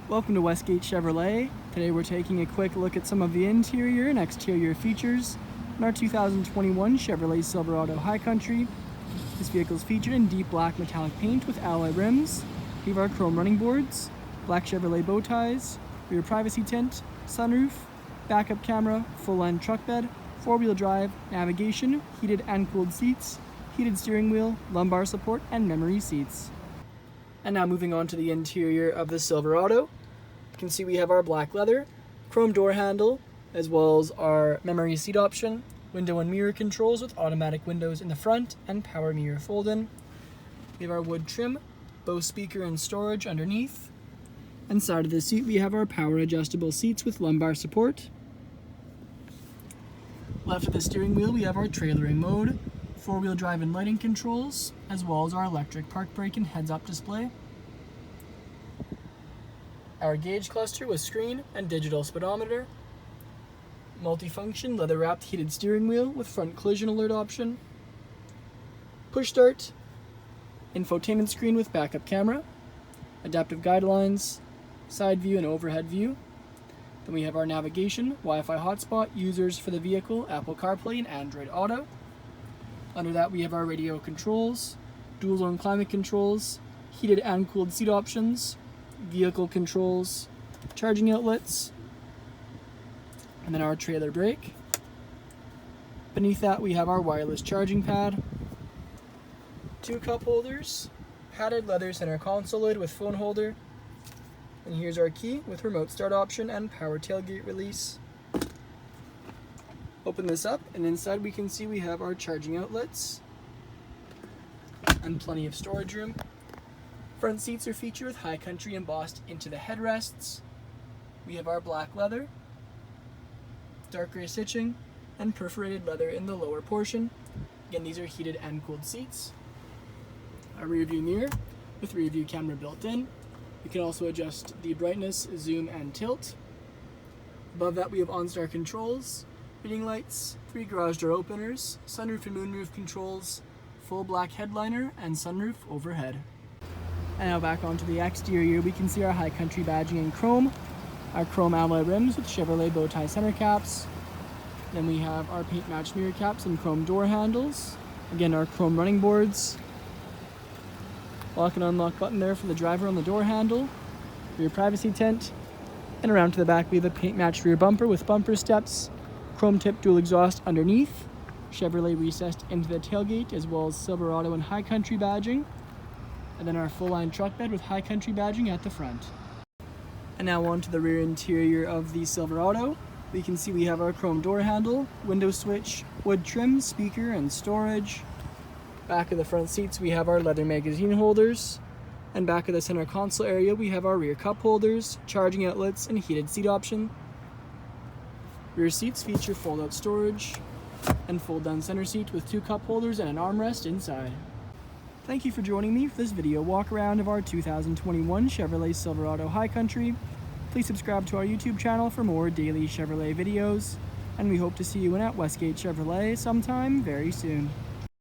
Welcome to Westgate Chevrolet. Today we're taking a quick look at some of the interior and exterior features in our 2021 Chevrolet Silverado High Country. This vehicle is featured in deep black metallic paint with alloy rims. We have our chrome running boards, black Chevrolet bow ties, rear privacy tint, sunroof, backup camera, full-line truck bed, four-wheel drive, navigation, heated and cooled seats, heated steering wheel, lumbar support, and memory seats. And now moving on to the interior of the Silverado. You can see we have our black leather, chrome door handle, as well as our memory seat option, window and mirror controls with automatic windows in the front and power mirror fold-in. We have our wood trim, BOSE speaker and storage underneath. Inside of the seat we have our power adjustable seats with lumbar support. Left of the steering wheel we have our trailering mode, four-wheel drive and lighting controls, as well as our electric park brake and heads-up display. Our gauge cluster with screen and digital speedometer. Multifunction leather-wrapped heated steering wheel with front collision alert option. Push start. Infotainment screen with backup camera. Adaptive guidelines. Side view and overhead view. Then we have our navigation, Wi-Fi hotspot, users for the vehicle, Apple CarPlay and Android Auto. Under that we have our radio controls, dual zone climate controls, heated and cooled seat options, vehicle controls, charging outlets, and then our trailer brake. Beneath that we have our wireless charging pad, two cup holders, padded leather center console lid with phone holder, and here's our key with remote start option and power tailgate release. Open this up, and inside we can see we have our charging outlets and plenty of storage room. Front seats are featured with High Country embossed into the headrests. We have our black leather, dark gray stitching, and perforated leather in the lower portion. Again, these are heated and cooled seats. Our rear view mirror with rear view camera built in. You can also adjust the brightness, zoom, and tilt. Above that we have OnStar controls, reading lights, 3 garage door openers, sunroof and moonroof controls, full black headliner, and sunroof overhead. And now back onto the exterior, we can see our High Country badging in chrome, our chrome alloy rims with Chevrolet bow tie center caps. Then we have our paint matched mirror caps and chrome door handles. Again, our chrome running boards. Lock and unlock button there for the driver on the door handle, rear privacy tent, and around to the back we have a paint matched rear bumper with bumper steps, chrome tip dual exhaust underneath, Chevrolet recessed into the tailgate, as well as Silverado and High Country badging, and then our full line truck bed with High Country badging at the front. And now on to the rear interior of the Silverado. We can see we have our chrome door handle, window switch, wood trim, speaker, and storage. Back of the front seats we have our leather magazine holders, and back of the center console area we have our rear cup holders, charging outlets, and heated seat option. Rear seats feature fold-out storage and fold-down center seat with 2 cup holders and an armrest inside. Thank you for joining me for this video walk around of our 2021 Chevrolet Silverado High Country. Please subscribe to our YouTube channel for more daily Chevrolet videos, and we hope to see you in at Westgate Chevrolet sometime very soon.